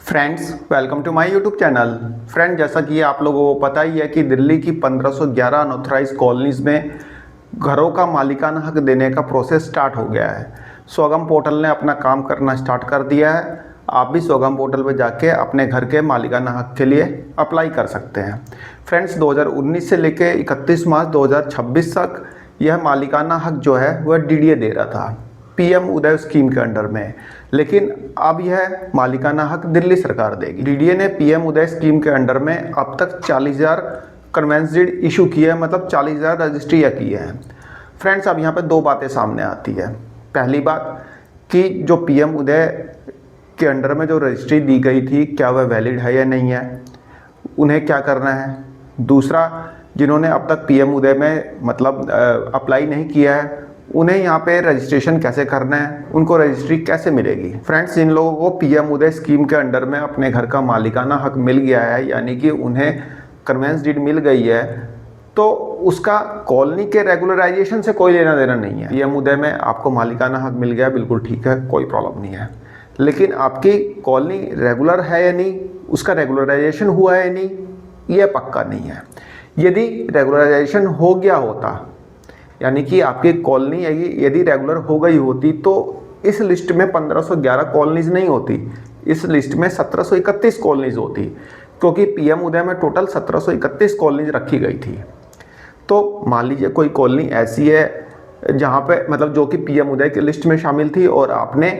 Friends, welcome to my YouTube channel. Friend, जैसा कि आप लोगों को पता ही है कि दिल्ली की 1511 अनऑथराइज कॉलोनीज़ में घरों का मालिकाना हक देने का प्रोसेस स्टार्ट हो गया है। स्वगम पोर्टल ने अपना काम करना स्टार्ट कर दिया है। आप भी स्वगम पोर्टल पर जाके अपने घर के मालिकाना हक के लिए अप्लाई कर सकते हैं। फ्रेंड्स, 2019 से लेकर 31 मार्च 2026 तक यह मालिकाना हक जो है वह डीडीए दे रहा था पीएम उदय स्कीम के अंडर में, लेकिन अब यह मालिकाना हक दिल्ली सरकार देगी। डीडीए ने पीएम उदय स्कीम के अंडर में अब तक 40,000 कन्वेंस डीड इशू किए हैं, मतलब 40,000 रजिस्ट्रियाँ की हैं। फ्रेंड्स, अब यहाँ पे दो बातें सामने आती है। पहली बात कि जो पीएम उदय के अंडर में जो रजिस्ट्री दी गई थी, क्या वह वैलिड है या नहीं है, उन्हें क्या करना है। दूसरा, जिन्होंने अब तक पीएम उदय में मतलब अप्लाई नहीं किया है, उन्हें यहाँ पे रजिस्ट्रेशन कैसे करना है, उनको रजिस्ट्री कैसे मिलेगी। फ्रेंड्स, जिन लोगों को पीएम उदय स्कीम के अंडर में अपने घर का मालिकाना हक मिल गया है, यानी कि उन्हें कन्वेंस डीड मिल गई है, तो उसका कॉलोनी के रेगुलराइजेशन से कोई लेना देना नहीं है। पीएम उदय में आपको मालिकाना हक मिल गया, बिल्कुल ठीक है, कोई प्रॉब्लम नहीं है। लेकिन आपकी कॉलोनी रेगुलर है या नहीं, उसका रेगुलराइजेशन हुआ है या नहीं, यह पक्का नहीं है। यदि रेगुलराइजेशन हो गया होता, यानी कि आपकी कॉलोनी यदि रेगुलर हो गई होती, तो इस लिस्ट में 1511 कॉलोनीज नहीं होती, इस लिस्ट में 1731 कॉलोनीज होती, क्योंकि पीएम उदय में टोटल 1731 कॉलोनीज रखी गई थी। तो मान लीजिए कोई कॉलोनी ऐसी है जहाँ पे मतलब जो कि पीएम उदय की लिस्ट में शामिल थी और आपने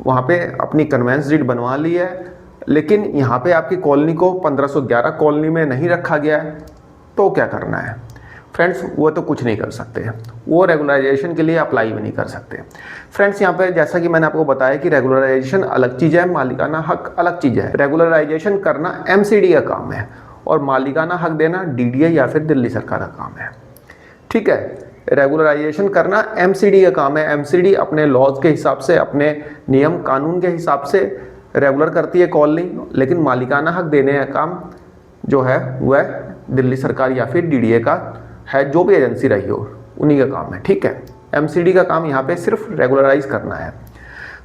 वहाँ पे अपनी कन्वेंस डीड बनवा ली है, लेकिन यहाँ पे आपकी कॉलोनी को 1511 कॉलोनी में नहीं रखा गया है, तो क्या करना है। फ्रेंड्स, वो तो कुछ नहीं कर सकते, वो रेगुलराइजेशन के लिए अप्लाई भी नहीं कर सकते। फ्रेंड्स, यहाँ पे जैसा कि मैंने आपको बताया कि रेगुलराइजेशन अलग चीज़ है, मालिकाना हक अलग चीज़ है। रेगुलराइजेशन करना एमसीडी का काम है और मालिकाना हक देना डीडीए या फिर दिल्ली सरकार का काम है। ठीक है, रेगुलराइजेशन करना एमसीडी का काम है। एमसीडी अपने लॉज के हिसाब से, अपने नियम कानून के हिसाब से रेगुलर करती है कॉलोनी, लेकिन मालिकाना हक देने का काम जो है वह दिल्ली सरकार या फिर डीडीए का है, जो भी एजेंसी रही हो उन्हीं का काम है। ठीक है, एमसीडी का काम यहाँ पे सिर्फ रेगुलराइज करना है।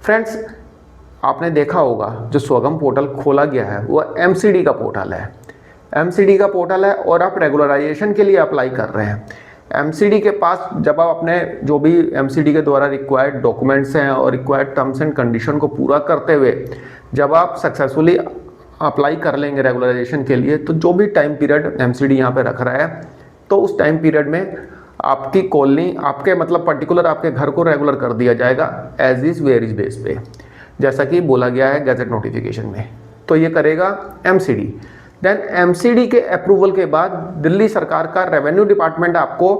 फ्रेंड्स, आपने देखा होगा जो स्वगम पोर्टल खोला गया है वो एमसीडी का पोर्टल है। एमसीडी का पोर्टल है और आप रेगुलराइजेशन के लिए अप्लाई कर रहे हैं। एमसीडी के पास जब आप अपने जो भी एमसीडी के द्वारा रिक्वायर्ड डॉक्यूमेंट्स हैं और रिक्वायर्ड टर्म्स एंड कंडीशन को पूरा करते हुए जब आप सक्सेसफुली अप्लाई कर लेंगे रेगुलराइजेशन के लिए, तो जो भी टाइम पीरियड एमसीडी यहाँ पे रख रहा है, तो उस टाइम पीरियड में आपकी कॉलोनी, आपके मतलब पर्टिकुलर आपके घर को रेगुलर कर दिया जाएगा as is where is base पे, जैसा कि बोला गया है गैजेट नोटिफिकेशन में। तो ये करेगा एमसीडी। देन एमसीडी के अप्रूवल के बाद दिल्ली सरकार का रेवेन्यू डिपार्टमेंट आपको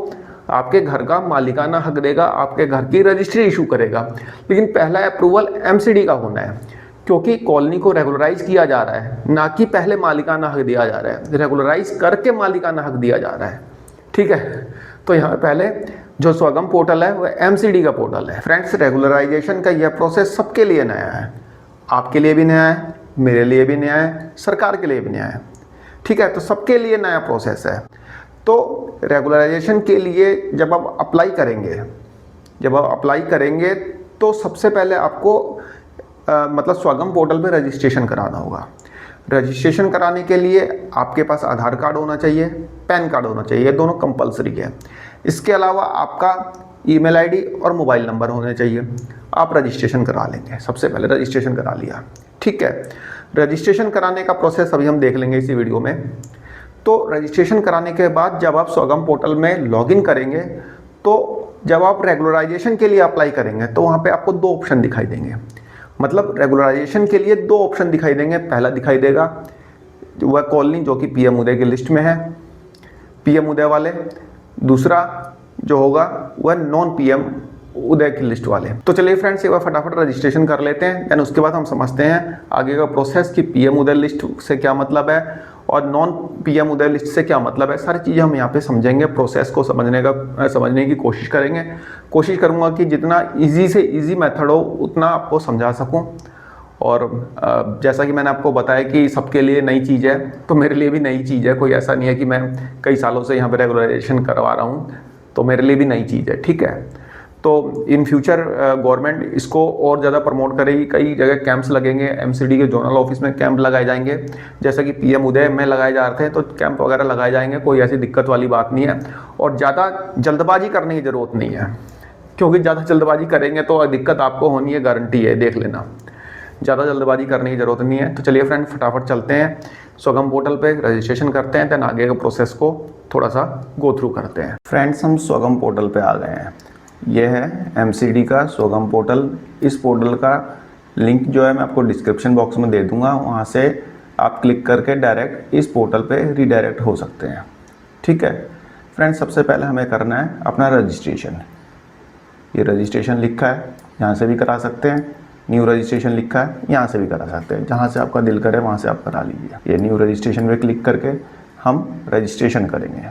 आपके घर का मालिकाना हक देगा, आपके घर की रजिस्ट्री इशू करेगा। लेकिन पहला अप्रूवल एमसीडी का होना है, क्योंकि कॉलोनी को रेगुलराइज किया जा रहा है, ना कि पहले मालिकाना हक दिया जा रहा है। रेगुलराइज करके मालिकाना हक दिया जा रहा है। ठीक है, तो यहाँ पहले जो स्वगम पोर्टल है वह एमसीडी का पोर्टल है। फ्रेंड्स, रेगुलराइजेशन का यह प्रोसेस सबके लिए नया है, आपके लिए भी नया है, मेरे लिए भी नया है, सरकार के लिए भी नया है। ठीक है, तो सबके लिए नया प्रोसेस है। तो रेगुलराइजेशन के लिए जब आप अप्लाई करेंगे तो सबसे पहले आपको मतलब स्वगम पोर्टल पे रजिस्ट्रेशन कराना होगा। रजिस्ट्रेशन कराने के लिए आपके पास आधार कार्ड होना चाहिए, पैन कार्ड होना चाहिए, दोनों कंपलसरी है। इसके अलावा आपका ईमेल आईडी और मोबाइल नंबर होने चाहिए। आप रजिस्ट्रेशन करा लेंगे, सबसे पहले रजिस्ट्रेशन करा लिया। ठीक है, रजिस्ट्रेशन कराने का प्रोसेस अभी हम देख लेंगे इसी वीडियो में। तो रजिस्ट्रेशन कराने के बाद जब आप स्वगम पोर्टल में लॉगिन करेंगे, तो जब आप रेगुलराइजेशन के लिए अप्लाई करेंगे तो वहाँ पर आपको दो ऑप्शन दिखाई देंगे। मतलब रेगुलराइजेशन के लिए दो ऑप्शन दिखाई देंगे। पहला दिखाई देगा वह कॉलोनी जो कि पीएम उदय की लिस्ट में है, पीएम उदय वाले। दूसरा जो होगा वह नॉन पीएम उदय की लिस्ट वाले। तो चलिए फ्रेंड्स, एक बार फटाफट रजिस्ट्रेशन कर लेते हैं, देन उसके बाद हम समझते हैं आगे का प्रोसेस कि पीएम उदय लिस्ट से क्या मतलब है और नॉन पीएम उदय लिस्ट से क्या मतलब है। सारी चीज़ें हम यहाँ पे समझेंगे, प्रोसेस को समझने की कोशिश करेंगे। कोशिश करूँगा कि जितना ईजी से ईजी मेथड हो उतना आपको समझा सकूँ। और जैसा कि मैंने आपको बताया कि सबके लिए नई चीज़ है, तो मेरे लिए भी नई चीज़ है। कोई ऐसा नहीं है कि मैं कई सालों से यहाँ पर रेगुलराइजेशन करवा रहा हूँ, तो मेरे लिए भी नई चीज़ है। ठीक है, तो इन फ्यूचर गवर्नमेंट इसको और ज़्यादा प्रमोट करेगी। कई जगह कैंप्स लगेंगे, एमसीडी के जोनल ऑफिस में कैंप लगाए जाएंगे, जैसे कि पीएम उदय में लगाए जा रहे थे, तो कैंप वगैरह लगाए जाएंगे। कोई ऐसी दिक्कत वाली बात नहीं है और ज़्यादा जल्दबाजी करने की ज़रूरत नहीं है, क्योंकि ज़्यादा जल्दबाजी करेंगे तो दिक्कत आपको होनी है, गारंटी है, देख लेना। ज़्यादा जल्दबाजी करने की ज़रूरत नहीं है। तो चलिए फ्रेंड, फटाफट चलते हैं स्वगम पोर्टल पे, रजिस्ट्रेशन करते हैं, देन आगे का प्रोसेस को थोड़ा सा गो थ्रू करते हैं। फ्रेंड्स, हम स्वगम पोर्टल पे आ गए हैं। ये है एमसीडी का स्वगम पोर्टल। इस पोर्टल का लिंक जो है मैं आपको डिस्क्रिप्शन बॉक्स में दे दूंगा, वहाँ से आप क्लिक करके डायरेक्ट इस पोर्टल पे रीडायरेक्ट हो सकते हैं। ठीक है फ्रेंड्स, सबसे पहले हमें करना है अपना रजिस्ट्रेशन। ये रजिस्ट्रेशन लिखा है, यहाँ से भी करा सकते हैं। न्यू रजिस्ट्रेशन लिखा है, यहाँ से भी करा सकते हैं। जहाँ से आपका दिल करे वहाँ से आप करा लीजिए। ये न्यू रजिस्ट्रेशन पे क्लिक करके हम रजिस्ट्रेशन करेंगे।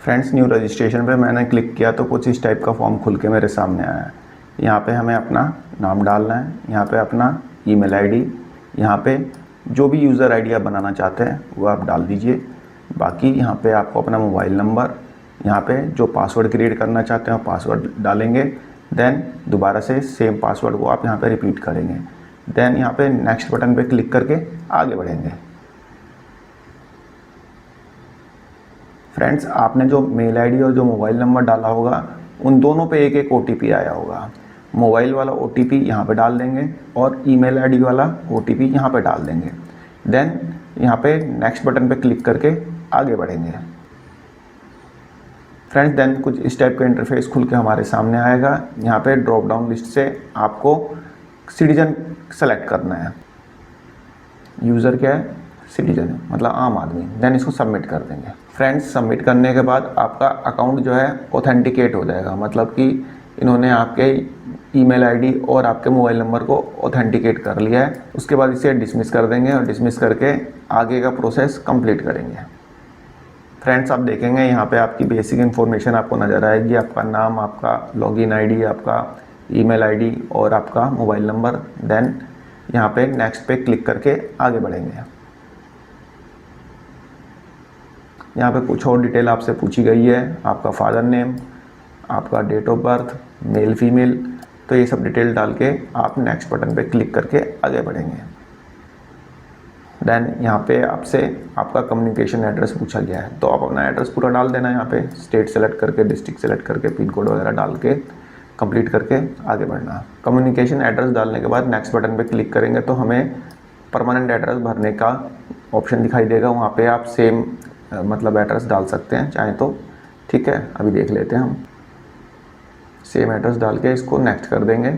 फ्रेंड्स, न्यू रजिस्ट्रेशन पे मैंने क्लिक किया तो कुछ इस टाइप का फॉर्म खुल के मेरे सामने आया है। यहाँ पे हमें अपना नाम डालना है, यहाँ पे अपना ईमेल आईडी, यहाँ पे जो भी यूज़र आईडी आप बनाना चाहते हैं वो आप डाल दीजिए। बाकी यहाँ पे आपको अपना मोबाइल नंबर, यहाँ पे जो पासवर्ड क्रिएट करना चाहते हैं पासवर्ड डालेंगे। देन दोबारा से सेम पासवर्ड को आप यहाँ पे रिपीट करेंगे। देन यहाँ पे नेक्स्ट बटन पे क्लिक करके आगे बढ़ेंगे। फ्रेंड्स, आपने जो मेल आईडी और जो मोबाइल नंबर डाला होगा उन दोनों पे एक एक ओटीपी आया होगा। मोबाइल वाला ओटीपी यहाँ पे डाल देंगे और ईमेल आईडी वाला ओटीपी यहाँ पे डाल देंगे। देन यहाँ पे नेक्स्ट बटन पे क्लिक करके आगे बढ़ेंगे। फ्रेंड्स, देन कुछ इस टाइप का इंटरफेस खुल के हमारे सामने आएगा। यहाँ पे ड्रॉप डाउन लिस्ट से आपको सिटीजन सेलेक्ट करना है। यूज़र क्या है? सिटीजन है, मतलब आम आदमी। देन इसको सबमिट कर देंगे। फ्रेंड्स, सबमिट करने के बाद आपका अकाउंट जो है ऑथेंटिकेट हो जाएगा, मतलब कि इन्होंने आपके ईमेल आईडी और आपके मोबाइल नंबर को ऑथेंटिकेट कर लिया है। उसके बाद इसे डिसमिस कर देंगे और डिसमिस करके आगे का प्रोसेस कंप्लीट करेंगे। फ्रेंड्स, आप देखेंगे यहाँ पे आपकी बेसिक इन्फॉर्मेशन आपको नज़र आएगी। आपका नाम, आपका लॉगिन आईडी, आपका ईमेल आईडी और आपका मोबाइल नंबर। देन यहाँ पे नेक्स्ट पे क्लिक करके आगे बढ़ेंगे। यहाँ पे कुछ और डिटेल आपसे पूछी गई है, आपका फादर नेम, आपका date of birth, male female, तो ये सब डिटेल डाल के आप नेक्स्ट बटन पे क्लिक करके आगे बढ़ेंगे। देन यहाँ पे आपसे आपका कम्युनिकेशन एड्रेस पूछा गया है, तो आप अपना एड्रेस पूरा डाल देना। यहाँ पे स्टेट सेलेक्ट करके, डिस्ट्रिक्ट सेलेक्ट करके, पिन कोड वगैरह डाल के कंप्लीट करके आगे बढ़ना। कम्युनिकेशन एड्रेस डालने के बाद नेक्स्ट बटन पे क्लिक करेंगे तो हमें परमानेंट एड्रेस भरने का ऑप्शन दिखाई देगा। वहाँ पे आप सेम मतलब एड्रेस डाल सकते हैं चाहे तो। ठीक है, अभी देख लेते हैं हम। सेम एड्रेस डाल के इसको नेक्स्ट कर देंगे।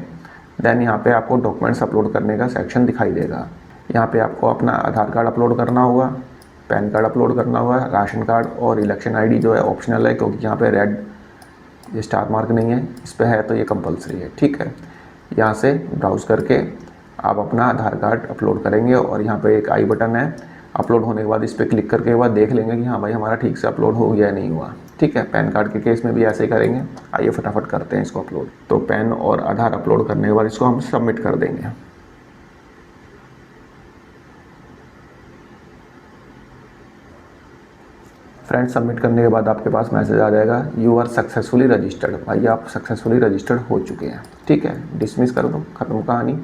देन यहाँ पे आपको डॉक्यूमेंट्स अपलोड करने का सेक्शन दिखाई देगा। यहाँ पे आपको अपना आधार कार्ड अपलोड करना होगा, पैन कार्ड अपलोड करना होगा, राशन कार्ड और इलेक्शन आईडी जो है ऑप्शनल है, क्योंकि यहाँ पे रेड ये स्टार मार्क नहीं है, इस पे है तो ये कंपलसरी है। ठीक है, यहाँ से ब्राउज़ करके आप अपना आधार कार्ड अपलोड करेंगे और यहाँ पे एक आई बटन है। अपलोड होने के बाद इस पर क्लिक करके बाद देख लेंगे कि हाँ भाई हमारा ठीक से अपलोड हो गया या नहीं हुआ। ठीक है, पैन कार्ड के केस में भी ऐसे ही करेंगे। आइए फटाफट करते हैं इसको अपलोड। तो पैन और आधार अपलोड करने के बाद इसको हम सबमिट कर देंगे। फ्रेंड्स, सबमिट करने के बाद आपके पास मैसेज आ जाएगा, यू आर सक्सेसफुली रजिस्टर्ड। भाई आप सक्सेसफुली रजिस्टर्ड हो चुके हैं। ठीक है, डिसमिस कर दो, खत्म कहानी।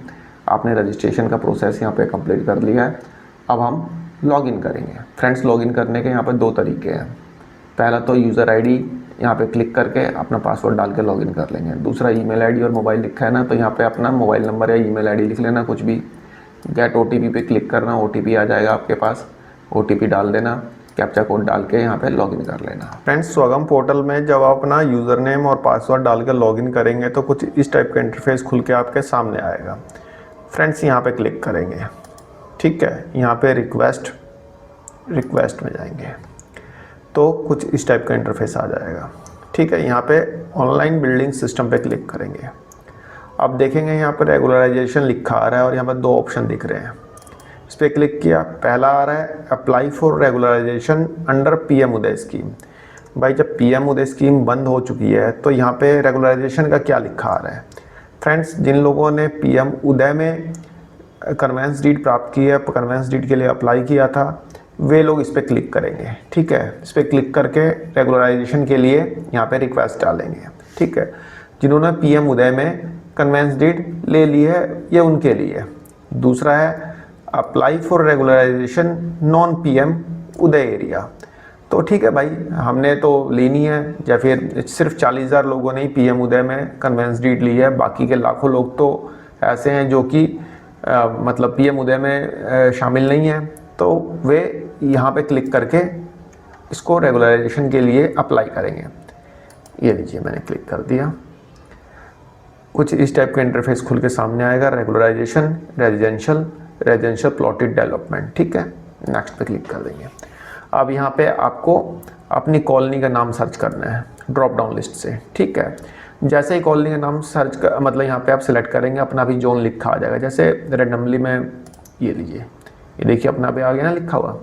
आपने रजिस्ट्रेशन का प्रोसेस यहाँ पे कंप्लीट कर लिया है। अब हम लॉगिन करेंगे। फ्रेंड्स, लॉगिन करने के यहाँ पे दो तरीके हैं। पहला तो यूज़र आईडी यहाँ पे क्लिक करके अपना पासवर्ड डाल के लॉगिन कर लेंगे। दूसरा ईमेल आईडी और मोबाइल लिखा है ना, तो यहाँ पे अपना मोबाइल नंबर या ईमेल आईडी लिख लेना कुछ भी। गेट ओटीपी पे क्लिक करना, ओटीपी आ जाएगा आपके पास, ओटीपी डाल देना, कैप्चा कोड डाल के यहाँ पे लॉगिन कर लेना। फ्रेंड्स, स्वगम पोर्टल में जब आप अपना यूज़र नेम और पासवर्ड डाल के लॉगिन करेंगे तो कुछ इस टाइप का इंटरफेस खुल के आपके सामने आएगा। फ्रेंड्स, यहाँ पे क्लिक करेंगे। ठीक है, यहाँ पे रिक्वेस्ट में जाएंगे तो कुछ इस टाइप का इंटरफेस आ जाएगा। ठीक है, यहाँ पे ऑनलाइन बिल्डिंग सिस्टम पे क्लिक करेंगे। अब देखेंगे यहाँ पर रेगुलराइजेशन लिखा आ रहा है और यहाँ पर दो ऑप्शन दिख रहे हैं। इस पर क्लिक किया, पहला आ रहा है apply for regularization under PM Uday scheme. भाई जब पीएम उदय स्कीम बंद हो चुकी है तो यहाँ पे रेगुलराइजेशन का क्या लिखा आ रहा है। फ्रेंड्स, जिन लोगों ने पीएम उदय में कन्वेंस डीड प्राप्त की है, कन्वेंस डीड के लिए अप्लाई किया था, वे लोग इस पर क्लिक करेंगे। ठीक है, इस पर क्लिक करके रेगुलराइजेशन के लिए यहाँ पे रिक्वेस्ट डालेंगे। ठीक है, जिन्होंने पीएम उदय में कन्वेंस डीड ले ली है, ये उनके लिए। दूसरा है apply for regularization non PM Uday area. तो ठीक है भाई, हमने तो लेनी है, या फिर सिर्फ 40,000 लोगों ने ही पीएम उदय में कन्वेंस डीड ली है, बाकी के लाखों लोग तो ऐसे हैं जो कि मतलब पीएम उदय में शामिल नहीं है, तो वे यहाँ पे क्लिक करके इसको रेगुलराइजेशन के लिए अप्लाई करेंगे। ये लीजिए, मैंने क्लिक कर दिया। कुछ इस टाइप का इंटरफेस खुल के सामने आएगा, रेगुलराइजेशन रेजिडेंशियल प्लॉटेड डेवलपमेंट। ठीक है, नेक्स्ट पे क्लिक कर देंगे। अब यहाँ पे आपको अपनी कॉलोनी का नाम सर्च करना है ड्रॉप डाउन लिस्ट से। ठीक है, जैसे ही कॉलोनी का नाम सर्च कर मतलब यहाँ पे आप सिलेक्ट करेंगे, अपना भी जोन लिखा आ जाएगा। जैसे रेंडमली मैं ये लीजिए, ये देखिए अपना पे आ गया ना लिखा हुआ,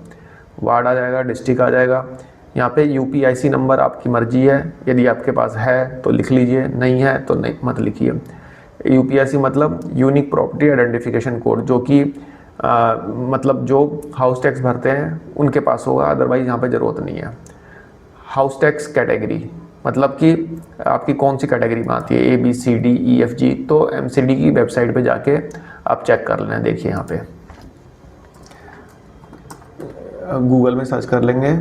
वार्ड आ जाएगा, डिस्ट्रिक्ट आ जाएगा। यहाँ पे यूपीआईसी नंबर आपकी मर्जी है, यदि आपके पास है तो लिख लीजिए, नहीं है तो नहीं मत लिखिए। यूपीआईसी मतलब यूनिक प्रॉपर्टी आइडेंटिफिकेशन कोड, जो कि मतलब जो हाउस टैक्स भरते हैं उनके पास होगा, अदरवाइज यहाँ पे ज़रूरत नहीं है। हाउस टैक्स कैटेगरी मतलब कि आपकी कौन सी कैटेगरी में आती है, ABCDEFG, तो MCD की वेबसाइट पे जाके आप चेक कर लेना। देखिए यहाँ पे गूगल में सर्च कर लेंगे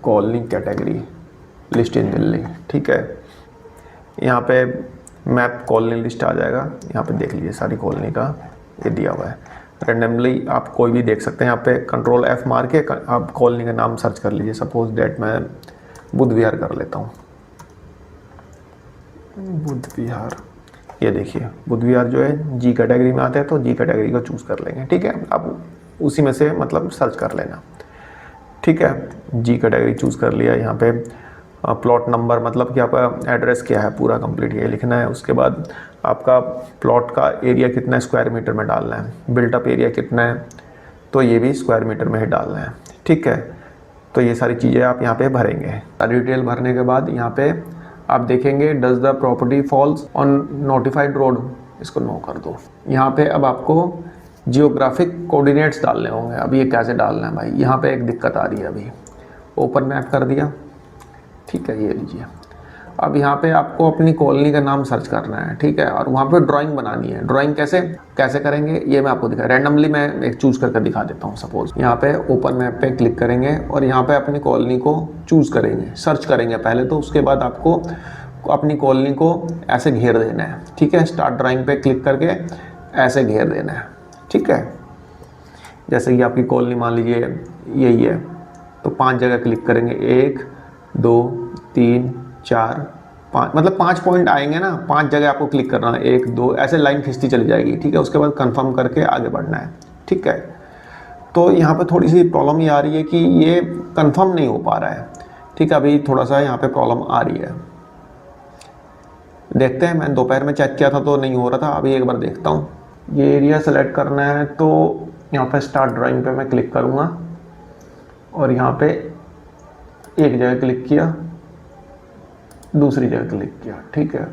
कॉलोनी कैटेगरी लिस्ट इन दिल्ली। ठीक है, यहाँ पे मैप कॉलोनी लिस्ट आ जाएगा। यहाँ पे देख लीजिए सारी कॉलोनी का ये दिया हुआ है। रेंडमली आप कोई भी देख सकते हैं। यहाँ पे कंट्रोल F मार के आप कॉलोनी का नाम सर्च कर लीजिए। सपोज दैट मैं बुद्ध विहार कर लेता हूँ, बुद्ध विहार। ये देखिए बुद्ध विहार जो है G कैटेगरी में आते हैं, तो G कैटेगरी को चूज़ कर लेंगे। ठीक है, आप उसी में से मतलब सर्च कर लेना। ठीक है, G कैटेगरी चूज़ कर लिया। यहाँ पे प्लॉट नंबर मतलब कि आपका एड्रेस क्या है पूरा कंप्लीट ये लिखना है। उसके बाद आपका प्लॉट का एरिया कितना है स्क्वायर मीटर में डालना है, बिल्टअप एरिया कितना है तो ये भी स्क्वायर मीटर में ही डालना है। ठीक है, तो ये सारी चीज़ें आप यहाँ पे भरेंगे। सारी डिटेल भरने के बाद यहाँ पे आप देखेंगे does the property falls on notified road, इसको नो कर दो। यहाँ पे अब आपको जियोग्राफिक कोऑर्डिनेट्स डालने होंगे। अब ये कैसे डालना है भाई, यहाँ पे एक दिक्कत आ रही है। अभी ओपन मैप कर दिया। ठीक है, ये लीजिए। अब यहाँ पे आपको अपनी कॉलोनी का नाम सर्च करना है। ठीक है, और वहाँ पे ड्राइंग बनानी है। ड्राइंग कैसे करेंगे ये मैं आपको दिखा, रैंडमली मैं एक चूज़ करके दिखा देता हूँ। सपोज यहाँ पे ओपन मैप पे क्लिक करेंगे और यहाँ पे अपनी कॉलोनी को चूज़ करेंगे, सर्च करेंगे पहले तो, उसके बाद आपको अपनी कॉलोनी को ऐसे घेर देना है। ठीक है, स्टार्ट ड्राइंग पे क्लिक करके ऐसे घेर देना है। ठीक है, जैसे कि आपकी कॉलोनी मान लीजिए यही है, तो 5 जगह क्लिक करेंगे, 1 2 3 4 5, मतलब 5 पॉइंट आएंगे ना, 5 जगह आपको क्लिक करना है, 1 2 ऐसे लाइन खिंचती चली जाएगी। ठीक है, उसके बाद कंफर्म करके आगे बढ़ना है। ठीक है, तो यहाँ पे थोड़ी सी प्रॉब्लम ये आ रही है कि ये कंफर्म नहीं हो पा रहा है। ठीक है, अभी थोड़ा सा यहाँ पे प्रॉब्लम आ रही है, देखते हैं। मैं दोपहर में चेक किया था तो नहीं हो रहा था, अभी एक बार देखता हूँ। ये एरिया सेलेक्ट करना है तो यहाँ पे स्टार्ट ड्राइंग पे मैं क्लिक करूँगा और यहाँ पे एक जगह क्लिक किया, दूसरी जगह क्लिक किया। ठीक है,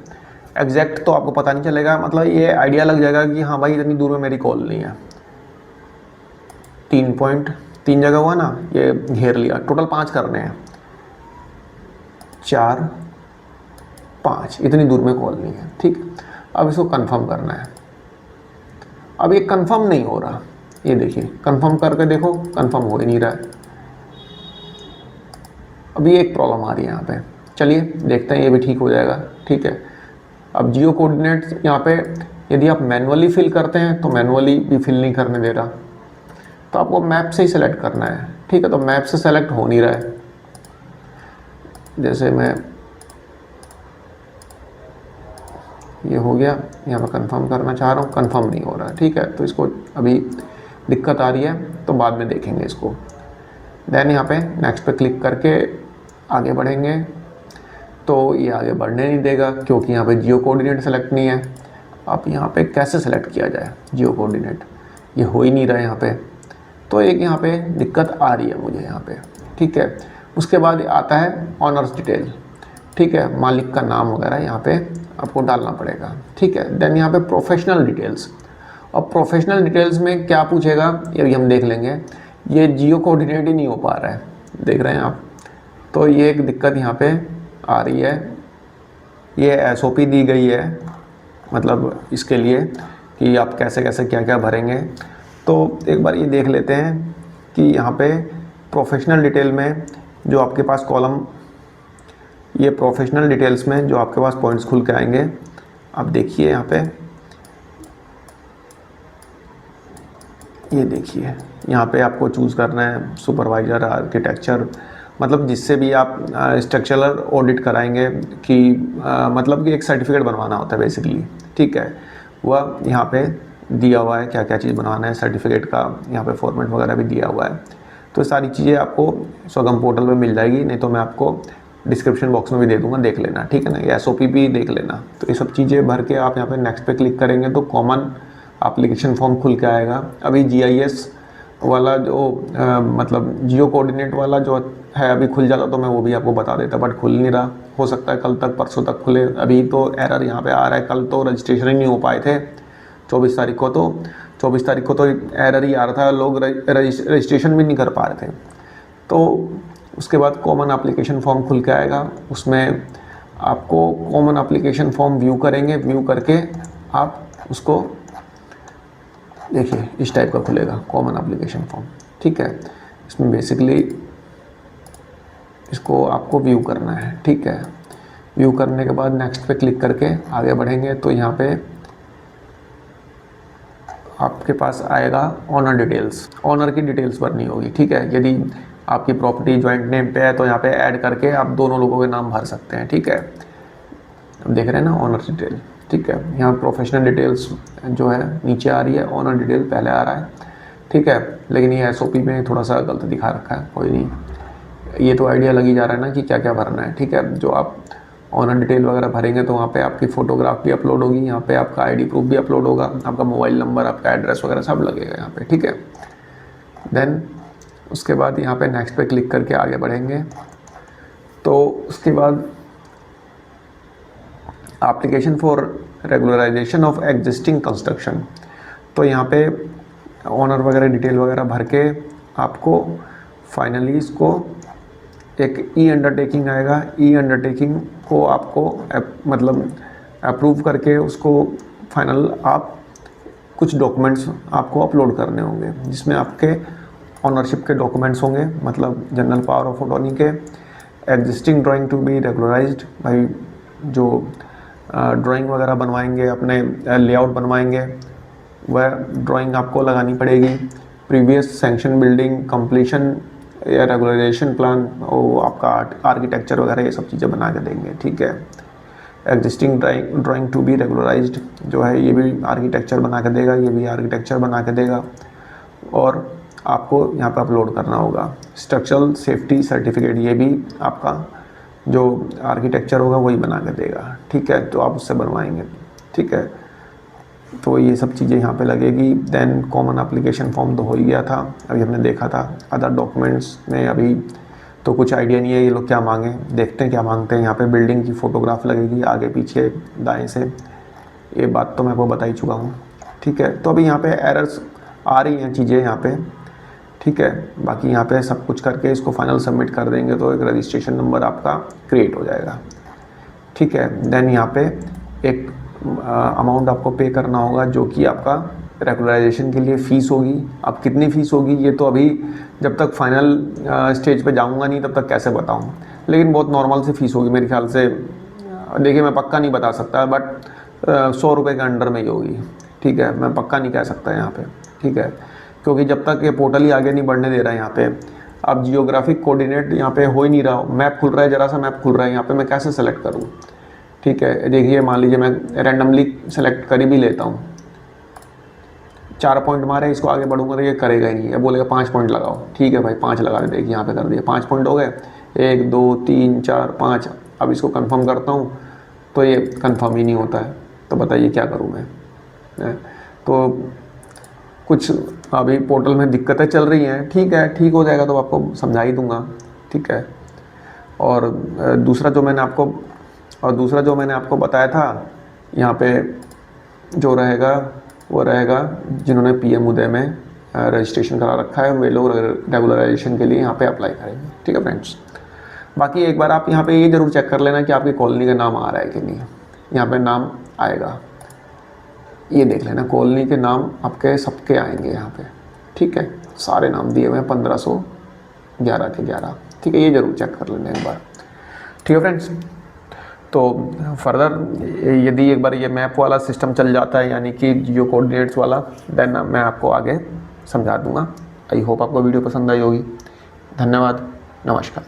एग्जैक्ट तो आपको पता नहीं चलेगा, मतलब ये आइडिया लग जाएगा कि हाँ भाई इतनी दूर में मेरी कॉलोनी है। 3 जगह हुआ ना, ये घेर लिया। टोटल 5 करने हैं, 4 5 इतनी दूर में कॉलोनी है। ठीक, अब इसको कंफर्म करना है। अब ये कंफर्म नहीं हो रहा, ये देखिए कंफर्म करके देखो, कंफर्म हो ही नहीं रहा है। अभी एक प्रॉब्लम आ रही है यहाँ पे, चलिए देखते हैं ये भी ठीक हो जाएगा। ठीक है, अब जियो कोऑर्डिनेट्स यहाँ पे यदि आप मैनुअली फिल करते हैं तो मैनुअली भी फिल नहीं करने दे रहा, तो आपको मैप से ही सेलेक्ट करना है। ठीक है, तो मैप से सेलेक्ट हो नहीं रहा है। जैसे मैं ये हो गया, यहाँ पे कंफर्म करना चाह रहा हूँ, कंफर्म नहीं हो रहा है। ठीक है, तो इसको अभी दिक्कत आ रही है तो बाद में देखेंगे इसको। देन यहाँ पे नेक्स्ट पे क्लिक करके आगे बढ़ेंगे, तो ये आगे बढ़ने नहीं देगा क्योंकि यहाँ पे जियो कोऑर्डिनेट सेलेक्ट नहीं है। अब यहाँ पे कैसे सेलेक्ट किया जाए जियो कोऑर्डिनेट, ये हो ही नहीं रहा है यहाँ पे, तो एक यहाँ पे दिक्कत आ रही है मुझे यहाँ पे। ठीक है, उसके बाद आता है ऑनर्स डिटेल। ठीक है, मालिक का नाम वगैरह यहाँ पे आपको डालना पड़ेगा। ठीक है, देन यहाँ पे प्रोफेशनल डिटेल्स। अब प्रोफेशनल डिटेल्स में क्या पूछेगा ये भी हम देख लेंगे। ये जियो कोऑर्डिनेट ही नहीं हो पा रहा है, देख रहे हैं आप, तो ये एक दिक्कत यहाँ पे आ रही है, ये एसओपी दी गई है मतलब इसके लिए कि आप कैसे कैसे क्या क्या भरेंगे। तो एक बार ये देख लेते हैं कि यहाँ पे प्रोफेशनल डिटेल में जो आपके पास कॉलम, ये प्रोफेशनल डिटेल्स में जो आपके पास पॉइंट्स खुल के आएंगे, आप देखिए यहाँ पे, ये देखिए यहाँ पे आपको चूज़ करना है सुपरवाइज़र, आर्किटेक्चर, मतलब जिससे भी आप स्ट्रक्चरल ऑडिट कराएंगे कि मतलब कि एक सर्टिफिकेट बनवाना होता है बेसिकली, ठीक है। वह यहाँ पे दिया हुआ है क्या क्या चीज़ बनवाना है, सर्टिफिकेट का यहाँ पे फॉर्मेट वगैरह भी दिया हुआ है। तो सारी चीज़ें आपको स्वगम पोर्टल पे मिल जाएगी, नहीं तो मैं आपको डिस्क्रिप्शन बॉक्स में भी दे दूँगा, देख लेना, ठीक है ना। ये एसओपी भी देख लेना। तो ये सब चीज़ें भर के आप यहाँ पे नेक्स्ट पे क्लिक करेंगे तो कॉमन एप्लीकेशन फॉर्म खुल के आएगा। अभी जीआईएस वाला जो मतलब जियो कोऑर्डिनेट वाला जो है अभी खुल जाता तो मैं वो भी आपको बता देता, बट खुल नहीं रहा। हो सकता है कल तक परसों तक खुले। अभी तो एरर यहाँ पे आ रहा है, कल तो रजिस्ट्रेशन ही नहीं हो पाए थे 24 तारीख को, तो 24 तारीख को तो एरर ही आ रहा था, लोग रजिस्ट्रेशन भी नहीं कर पा रहे थे। तो उसके बाद कॉमन एप्लीकेशन फॉर्म खुल के आएगा, उसमें आपको कॉमन एप्लीकेशन फॉर्म व्यू करेंगे, व्यू करके आप उसको देखिए इस टाइप का खुलेगा कॉमन एप्लीकेशन फॉर्म, ठीक है। इसमें बेसिकली इसको आपको व्यू करना है, ठीक है। व्यू करने के बाद नेक्स्ट पे क्लिक करके आगे बढ़ेंगे तो यहाँ पे आपके पास आएगा ऑनर डिटेल्स, ऑनर की डिटेल्स भरनी होगी, ठीक है। यदि आपकी प्रॉपर्टी जॉइंट नेम पे है तो यहाँ पे ऐड करके आप दोनों लोगों के नाम भर सकते हैं, ठीक है। अब देख रहे हैं ना ऑनर डिटेल, ठीक है। यहाँ प्रोफेशनल डिटेल्स जो है नीचे आ रही है, ऑनर डिटेल पहले आ रहा है, ठीक है। लेकिन ये एसओपी में थोड़ा सा गलत दिखा रखा है, कोई नहीं, ये तो आइडिया लग ही जा रहा है ना कि क्या क्या भरना है, ठीक है। जो आप ऑनर डिटेल वगैरह भरेंगे तो वहाँ पे आपकी फ़ोटोग्राफ भी अपलोड होगी, यहाँ पे आपका आईडी प्रूफ भी अपलोड होगा, आपका मोबाइल नंबर, आपका एड्रेस वगैरह सब लगेगा यहाँ पे, ठीक है। देन उसके बाद यहाँ पे नेक्स्ट पे क्लिक करके आगे बढ़ेंगे तो उसके बाद application for regularization of existing construction, तो यहाँ पे ऑनर वगैरह डिटेल वगैरह भर के आपको फाइनली इसको एक ई अंडरटेकिंग आएगा, ई अंडरटेकिंग को आपको मतलब अप्रूव करके उसको फाइनल आप कुछ डॉक्यूमेंट्स आपको अपलोड करने होंगे, जिसमें आपके ऑनरशिप के डॉक्यूमेंट्स होंगे, मतलब जनरल पावर ऑफ अटॉर्नी के, existing drawing to be regularised, भाई जो ड्राइंग वगैरह बनवाएंगे, अपने लेआउट बनवाएंगे, वह ड्राइंग आपको लगानी पड़ेगी। प्रीवियस सैंक्शन बिल्डिंग कंप्लीशन या रेगुलराइजेशन प्लान, वो आपका आर्किटेक्चर वगैरह ये सब चीज़ें बना के देंगे, ठीक है। Existing drawing to be regularised जो है ये भी आर्किटेक्चर बना के देगा, ये भी आर्किटेक्चर बना के देगा, और आपको यहाँ पर अपलोड करना होगा। स्ट्रक्चरल सेफ्टी सर्टिफिकेट, ये भी आपका जो आर्किटेक्चर होगा वही बना के देगा, ठीक है। तो आप उससे बनवाएंगे, ठीक है। तो ये सब चीज़ें यहाँ पे लगेगी। देन कॉमन एप्लीकेशन फॉर्म तो हो ही गया था, अभी हमने देखा था। अदर डॉक्यूमेंट्स में अभी तो कुछ आइडिया नहीं है ये लोग क्या मांगे, देखते हैं क्या मांगते हैं। यहाँ पे बिल्डिंग की फ़ोटोग्राफ लगेगी आगे पीछे दाएं से, ये बात तो मैं आपको बता ही चुका हूँ, ठीक है। तो अभी यहाँ पे एरर्स आ रही हैं चीज़ें यहाँ पे, ठीक है। बाकी यहाँ पे सब कुछ करके इसको फाइनल सबमिट कर देंगे तो एक रजिस्ट्रेशन नंबर आपका क्रिएट हो जाएगा, ठीक है। देन यहाँ पे एक अमाउंट आपको पे करना होगा जो कि आपका रेगुलराइजेशन के लिए फ़ीस होगी। अब कितनी फ़ीस होगी ये तो अभी जब तक फाइनल स्टेज पे जाऊंगा नहीं तब तक कैसे बताऊं, लेकिन बहुत नॉर्मल सी फ़ीस होगी मेरे ख्याल से। देखिए मैं पक्का नहीं बता सकता, बट 100 रुपये के अंडर में ही होगी, ठीक है। मैं पक्का नहीं कह सकता यहाँ पे, ठीक है, क्योंकि जब तक ये पोर्टल ही आगे नहीं बढ़ने दे रहा है यहाँ पे। अब जियोग्राफिक कोऑर्डिनेट यहाँ पे हो ही नहीं रहा, मैप खुल रहा है, ज़रा सा मैप खुल रहा है यहाँ पे, मैं कैसे सेलेक्ट करूँ, ठीक है। देखिए मान लीजिए मैं रैंडमली सेलेक्ट कर भी लेता हूँ, 4 पॉइंट मारे, इसको आगे बढ़ूंगा तो ये करेगा ही नहीं, ये बोलेगा 5 पॉइंट लगाओ, ठीक है भाई 5 लगा दे। देखिए यहाँ पे कर दिए, 5 पॉइंट हो गए, 1 2 3 4 5। अब इसको कंफर्म करता हूँ तो ये कंफर्म ही नहीं होता है, तो बताइए क्या करूँ मैं। तो कुछ अभी पोर्टल में दिक्कतें चल रही हैं, ठीक है, ठीक हो जाएगा तो आपको समझा ही दूँगा, ठीक है। और दूसरा जो मैंने आपको बताया था, यहाँ पे जो रहेगा वो रहेगा जिन्होंने पीएम उदय में रजिस्ट्रेशन करा रखा है, वे लोग रेगुलराइजेशन के लिए यहाँ पे अप्लाई करेंगे, ठीक है फ्रेंड्स। बाकी एक बार आप यहाँ पे ये ज़रूर चेक कर लेना कि आपकी कॉलोनी का नाम आ रहा है कि नहीं। यहाँ पे नाम आएगा, ये देख लेना, कॉलोनी के नाम आपके सबके आएंगे यहाँ पे, ठीक है। सारे नाम दिए हुए हैं 1511 के 11, ठीक है। ये ज़रूर चेक कर लेना एक बार, ठीक है फ्रेंड्स। तो फर्दर यदि एक बार ये मैप वाला सिस्टम चल जाता है, यानी कि जियो कोऑर्डिनेट्स वाला, देन मैं आपको आगे समझा दूंगा। आई होप आपको वीडियो पसंद आई होगी। धन्यवाद, नमस्कार।